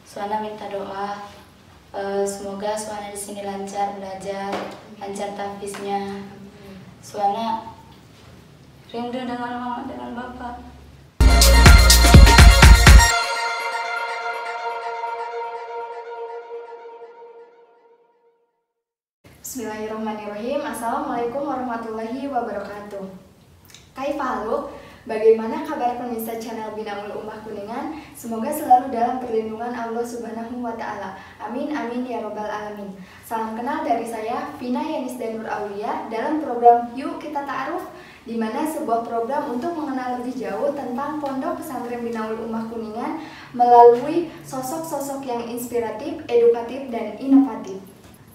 Suhana minta doa, semoga Suhana di sini lancar belajar, lancar tahfiznya. Suhana rindu dengan mama, dengan bapak. Bismillahirrahmanirrahim. Assalamualaikum warahmatullahi wabarakatuh. Kaifa, bagaimana kabar pemirsa channel Binaul Ummah Kuningan? Semoga selalu dalam perlindungan Allah Subhanahu wa Ta'ala. Amin amin ya robbal alamin. Salam kenal dari saya, Vina Yanis Danur Aulia, dalam program Yuk Kita Ta'aruf, di mana sebuah program untuk mengenal lebih jauh tentang Pondok Pesantren Binaul Ummah Kuningan melalui sosok-sosok yang inspiratif, edukatif, dan inovatif.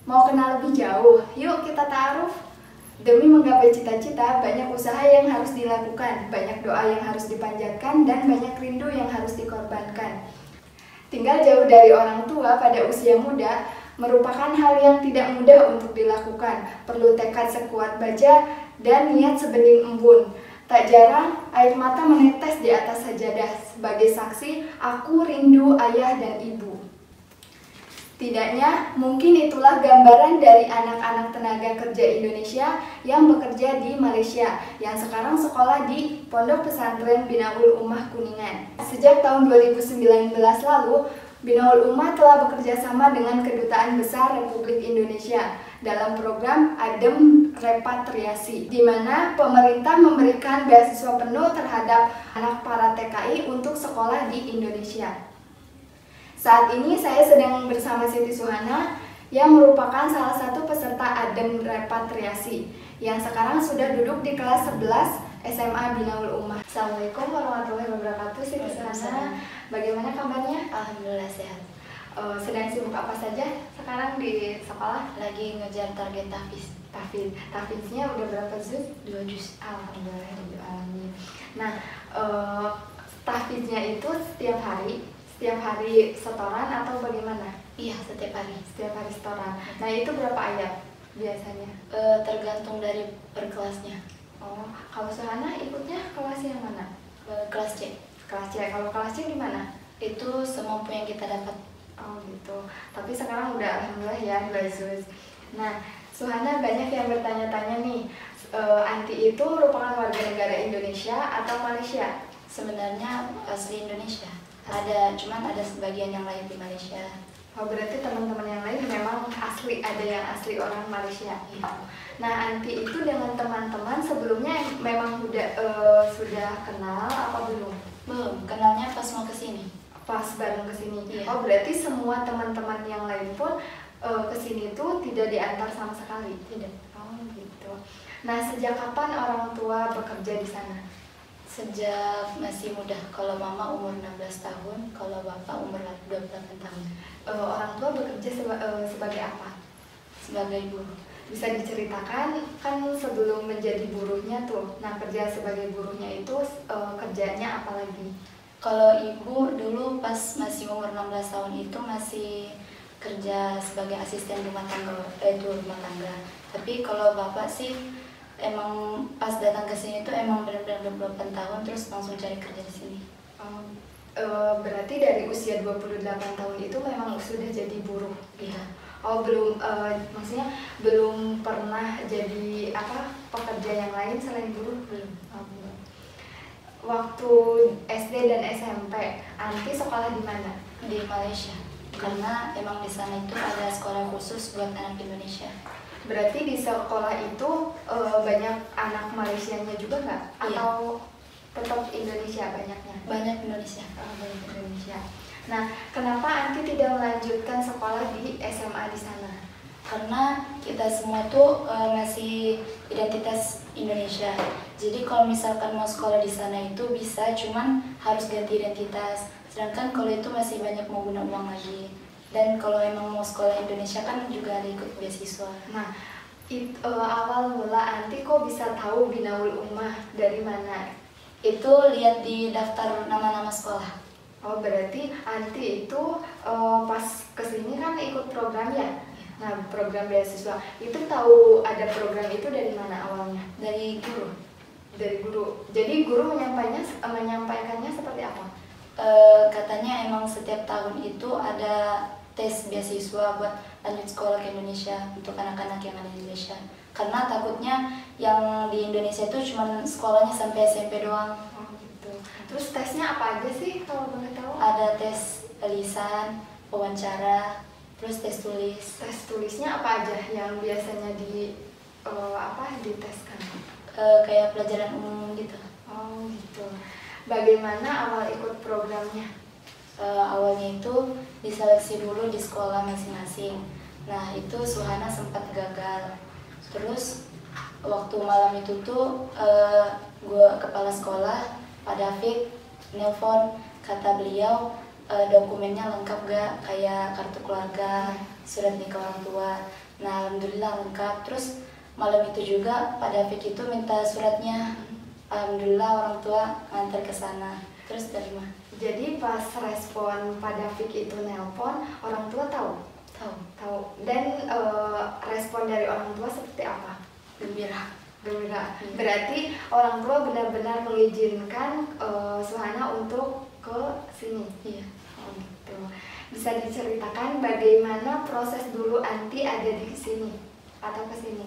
Mau kenal lebih jauh? Yuk kita ta'aruf. Demi menggapai cita-cita, banyak usaha yang harus dilakukan, banyak doa yang harus dipanjatkan, dan banyak rindu yang harus dikorbankan. Tinggal jauh dari orang tua pada usia muda merupakan hal yang tidak mudah untuk dilakukan. Perlu tekad sekuat baja dan niat sebening embun. Tak jarang air mata menetes di atas sajadah sebagai saksi aku rindu ayah dan ibu. Tidaknya, mungkin itulah gambaran dari anak-anak tenaga kerja Indonesia yang bekerja di Malaysia, yang sekarang sekolah di Pondok Pesantren Binaul Ummah Kuningan. Sejak tahun 2019 lalu, Binaul Ummah telah bekerja sama dengan Kedutaan Besar Republik Indonesia dalam program Adem Repatriasi, di mana pemerintah memberikan beasiswa penuh terhadap anak para TKI untuk sekolah di Indonesia. Saat ini saya sedang bersama Siti Suhana yang merupakan salah satu peserta Adem Repatriasi yang sekarang sudah duduk di kelas 11 SMA Binaul Ummah. Assalamualaikum warahmatullahi wabarakatuh. Siti Suhana, bagaimana kabarnya? Alhamdulillah sehat. Sedang sibuk apa saja sekarang di sekolah? Lagi ngejar target tahfiz. Tahfiznya udah berapa juz? 2 juz. Alhamdulillah. Nah, tahfiznya itu setiap hari setoran atau bagaimana? Iya, setiap hari. Setiap hari setoran. Nah, itu berapa ayat biasanya? Tergantung dari per kelasnya. Oh, kalau Suhana ikutnya kelas yang mana? Kelas C. Kelas C. Kalau kelas C gimana? Itu semampu yang kita dapat. Oh gitu. Tapi sekarang udah alhamdulillah ya, bagus. Nah, Suhana banyak yang bertanya-tanya nih, Anti itu merupakan warga negara Indonesia atau Malaysia? Sebenarnya asli Indonesia. Cuman ada sebagian yang lain di Malaysia. Oh, berarti teman-teman yang lain memang asli, ada yang asli orang Malaysia. Iya. Nah, Anti itu dengan teman-teman sebelumnya memang sudah kenal apa belum? Belum, kenalnya pas mau kesini. Pas bareng kesini. Iya. Oh, berarti semua teman-teman yang lain pun kesini tuh tidak diantar sama sekali? Tidak. Oh, gitu. Nah, sejak kapan orang tua bekerja di sana? Sejak masih muda. Kalau mama umur 16 tahun, kalau bapak umur 28 tahun. Orang tua bekerja sebagai apa? Sebagai buruh. Bisa diceritakan, kan sebelum menjadi buruhnya tuh, nah kerja sebagai buruhnya itu kerjanya apa lagi? Kalau ibu dulu pas masih umur 16 tahun itu masih kerja sebagai asisten rumah tangga, rumah tangga. Tapi kalau bapak sih emang pas datang ke sini tuh emang benar-benar 28 tahun terus langsung cari kerja di sini. Berarti dari usia 28 tahun itu memang sudah jadi buruh? Iya. Oh, maksudnya belum pernah jadi pekerja yang lain selain buruh? Belum. Oh, belum. Waktu SD dan SMP, Anti sekolah di mana? Di Malaysia. Karena emang di sana itu ada sekolah khusus buat anak Indonesia. Berarti di sekolah itu banyak anak Malaysianya juga nggak? Iya. Atau tetap Indonesia banyaknya? Banyak Indonesia. Banyak Indonesia. Nah, kenapa Anti tidak melanjutkan sekolah di SMA di sana? Karena kita semua tuh masih identitas Indonesia. Jadi kalau misalkan mau sekolah di sana itu bisa, cuman harus ganti identitas. Sedangkan kalau itu masih banyak mau guna uang lagi. Dan kalau emang mau sekolah Indonesia kan juga ada ikut beasiswa. Nah, awal mula Anti kok bisa tahu Binaul Ummah dari mana? Itu lihat di daftar nama-nama sekolah. Oh, berarti Anti itu pas kesini kan ikut program ya? Nah, program beasiswa. Itu tahu ada program itu dari mana awalnya? Dari guru. Dari guru. Jadi guru menyampaikannya seperti apa? Katanya emang setiap tahun itu ada tes beasiswa buat lanjut sekolah ke Indonesia untuk anak-anak yang ada di Indonesia. Karena takutnya yang di Indonesia itu cuma sekolahnya sampai SMP doang. Oh gitu. Terus tesnya apa aja sih kalau boleh tahu? Ada tes lisan, wawancara, terus tes tulis. Tes tulisnya apa aja yang biasanya diteskan? Kayak pelajaran umum gitu. Oh gitu. Bagaimana awal ikut programnya? Awalnya itu diseleksi dulu di sekolah masing-masing. Nah itu Suhana sempat gagal. Terus waktu malam itu tuh gue kepala sekolah Pak David nelpon, kata beliau dokumennya lengkap gak, kayak kartu keluarga, surat nikah orang tua. Nah alhamdulillah lengkap. Terus malam itu juga Pak David itu minta suratnya. Alhamdulillah orang tua ngantar ke sana. Terus terima. Jadi pas respon Pak David itu nelpon, orang tua tahu? Tahu. Dan respon dari orang tua seperti apa? Gembira. Berarti orang tua benar-benar mengizinkan Suhana untuk ke sini. Iya. Oh gitu. Bisa diceritakan bagaimana proses dulu Anti ada di sini atau ke sini?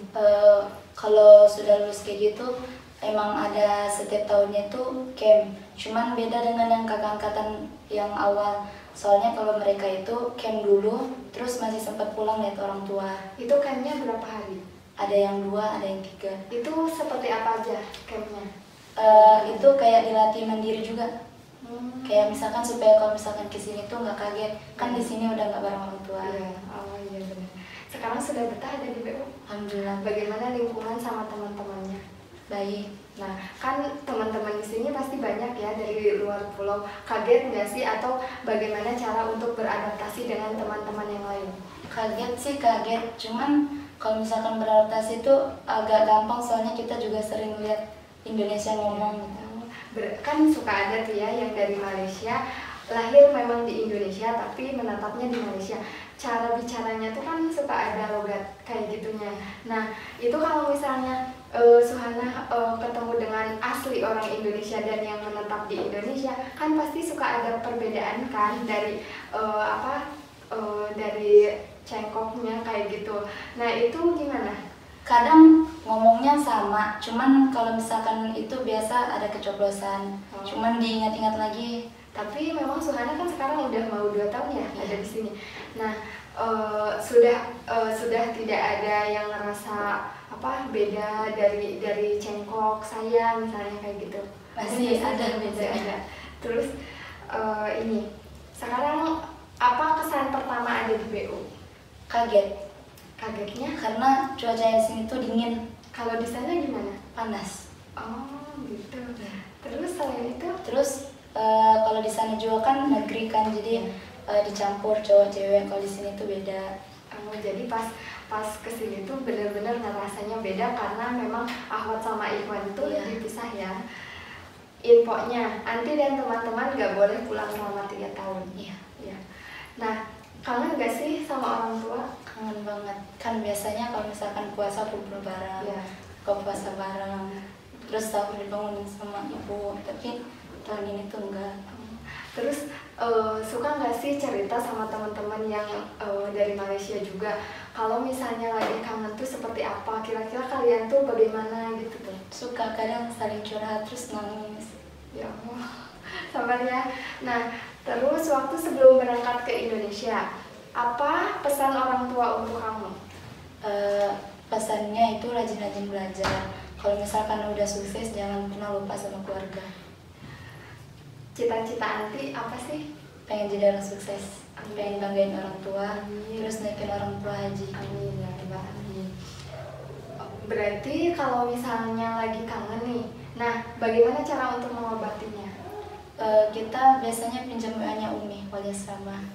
Kalau sudah lulus kayak gitu, emang ada setiap tahunnya itu camp. Cuman beda dengan yang kakak angkatan yang awal. Soalnya kalau mereka itu camp dulu, terus masih sempat pulang lihat orang tua. Itu campnya berapa hari? Ada yang 2, ada yang 3. Itu seperti apa aja campnya? Itu kayak dilatih mandiri juga. Kayak misalkan supaya kalau misalkan kesini tuh nggak kaget. Kan di sini udah nggak bareng orang tua. Iya. Oh iya benar. Sekarang sudah betah ada di BU? Alhamdulillah. Bagaimana lingkungan sama teman-temannya? Baik. Nah, kan teman-teman di sini pasti banyak ya dari luar pulau. Kaget nggak sih atau bagaimana cara untuk beradaptasi dengan teman-teman yang lain? Kaget sih kaget, cuman kalau misalkan beradaptasi itu agak gampang soalnya kita juga sering lihat Indonesia ngomong gitu. Kan suka ada tuh ya yang dari Malaysia, lahir memang di Indonesia tapi menetapnya di Malaysia. Cara bicaranya tuh kan suka ada logat kayak gitunya. Nah, itu kalau misalnya Suhana ketemu dengan asli orang Indonesia dan yang menetap di Indonesia, kan pasti suka ada perbedaan kan dari dari cengkoknya kayak gitu. Nah, itu gimana? Kadang ngomongnya sama, cuman kalau misalkan itu biasa ada kecoblosan. Cuman diingat-ingat lagi. Tapi memang Suhana kan sekarang udah mau 2 tahun ya ada di sini. Nah, sudah tidak ada yang ngerasa beda dari cengkok saya misalnya kayak gitu. Masih ada beda. Terus ini sekarang apa kesan pertama ada di BU? Kaget. Kagetnya Karena cuacanya sini tuh dingin. kalau di sana gimana? Panas. Oh gitu. Terus selain itu? Terus kalau di sana juga kan negeri kan, jadi dicampur cowok cewek. Kalau di sini tuh beda. Jadi pas kesini tuh benar-benar ngerasanya beda karena memang Ahwat sama Ikhwan tuh dipisah ya. Infonya, Anti dan teman-teman gak boleh pulang selama 3 tahun. Iya. Nah, kangen gak sih sama orang tua? Kangen banget. Kan biasanya kalau misalkan puasa kumpul bareng, kalau puasa bareng, terus sahur dibangunin sama ibu. Tapi tahun ini tuh enggak. Terus suka nggak sih cerita sama teman-teman yang dari Malaysia juga kalau misalnya lagi kangen tuh seperti apa, kira-kira kalian tuh bagaimana gitu tuh? Suka, kadang saling curhat terus nangis. Ya Allah, sabar ya. Nah, terus waktu sebelum berangkat ke Indonesia, apa pesan orang tua untuk kamu? Pesannya itu rajin-rajin belajar. Kalau misalkan udah sukses, jangan pernah lupa sama keluarga. Cita-cita Anti apa sih? Pengen jadi orang sukses, pengen banggain orang tua, terus naikin orang tua haji. Amin ya Rabbal Alamin. Berarti kalau misalnya lagi kangen nih, nah bagaimana cara untuk mengobatinya? Kita biasanya pinjam WA-nya Umi wali asrama.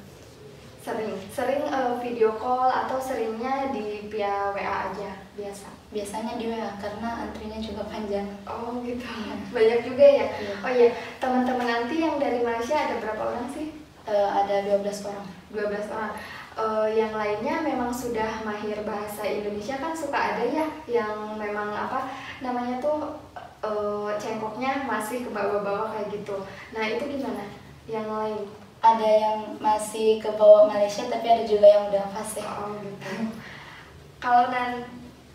Sering video call atau seringnya di via WA aja biasa? Biasanya di WA karena antrinya juga panjang. Oh gitu, banyak juga ya? Iya. Oh iya, teman-teman Anti yang dari Malaysia ada berapa orang sih? Ada 12 orang. 12 orang. Yang lainnya memang sudah mahir bahasa Indonesia kan suka ada ya yang memang namanya tuh cengkoknya masih ke bawah-bawah kayak gitu. Nah itu gimana? yang lain? Ada yang masih ke bawah Malaysia, tapi ada juga yang udah fase. Oh gitu. Kalau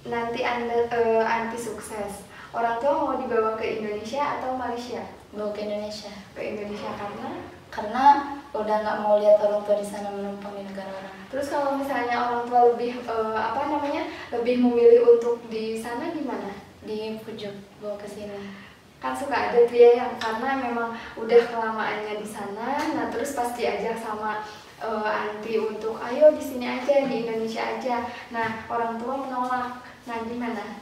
nanti anti sukses, orang tua mau dibawa ke Indonesia atau Malaysia? Bawa ke Indonesia. Ke Indonesia Karena udah nggak mau lihat orang tua di sana menumpang di negara orang. Terus kalau misalnya orang tua lebih lebih memilih untuk di sana gimana? Dibujuk bawa ke sini. Kan suka ada tuh ya yang karena memang udah kelamaannya di sana, nah terus pas diajak sama anti untuk ayo di sini aja, di Indonesia aja, nah orang tua menolak. Nah gimana?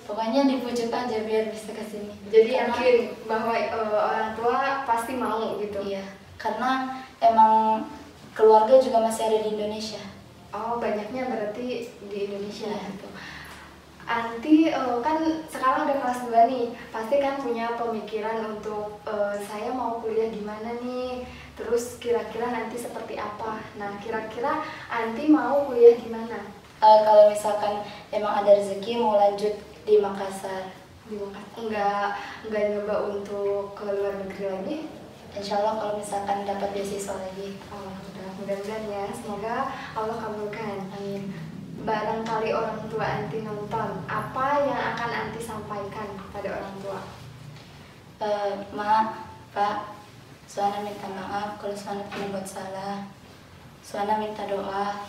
Pokoknya dibujuk aja biar bisa ke sini. Jadi yakin bahwa orang tua pasti mau gitu? Iya, karena emang keluarga juga masih ada di Indonesia. Oh, banyaknya berarti di Indonesia. Iya. Gitu. Anti kan sekarang udah kelas 2 nih, pasti kan punya pemikiran untuk saya mau kuliah gimana nih, terus kira-kira nanti seperti apa. Nah, kira-kira Anti mau kuliah gimana? Kalau misalkan emang ada rezeki mau lanjut di Makassar. Di Makassar. Enggak nyoba untuk ke luar negeri lagi? Insya Allah kalau misalkan dapat beasiswa lagi. Oh, mudah-mudahan ya, semoga Allah kabulkan. Amin. Barangkali orang tua Anti nonton, apa yang akan Anti sampaikan kepada orang tua? Ma, Pak, Suana minta maaf kalau Suana pernah buat salah. Suana minta doa.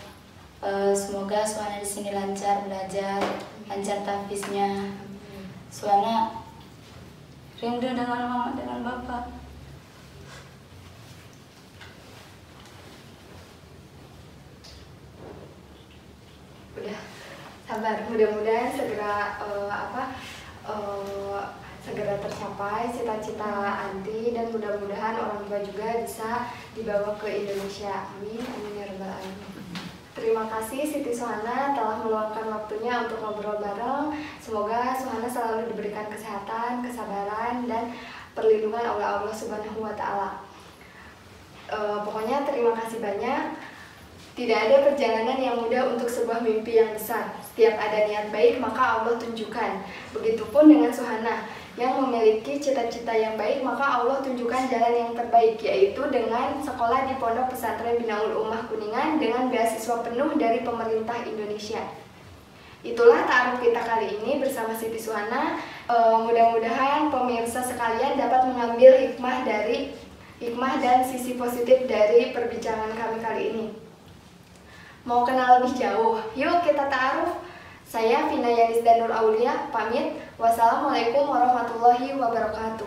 Semoga Suana di sini lancar belajar, lancar tahfiznya. Suana rindu dengan mama, dengan bapak. Udah sabar, mudah-mudahan segera segera tercapai cita-cita Anti, dan mudah-mudahan orang tua juga bisa dibawa ke Indonesia. Amin, amin ya rabbal alamin. Terima kasih Siti Suhana telah meluangkan waktunya untuk ngobrol bareng. Semoga Suhana selalu diberikan kesehatan, kesabaran, dan perlindungan oleh Allah Subhanahu wa Ta'ala. Pokoknya terima kasih banyak. Tidak ada perjalanan yang mudah untuk sebuah mimpi yang besar. Setiap ada niat baik, maka Allah tunjukkan. Begitupun dengan Suhana yang memiliki cita-cita yang baik, maka Allah tunjukkan jalan yang terbaik, yaitu dengan sekolah di Pondok Pesantren Binaul Ummah Kuningan dengan beasiswa penuh dari pemerintah Indonesia. Itulah ta'aruf kita kali ini bersama Siti Suhana. Mudah-mudahan pemirsa sekalian dapat mengambil hikmah dan sisi positif dari perbincangan kami kali ini. Mau kenal lebih jauh? Yuk kita ta'aruf. Saya Vina Yanis dan Nur Aulia pamit. Wassalamualaikum warahmatullahi wabarakatuh.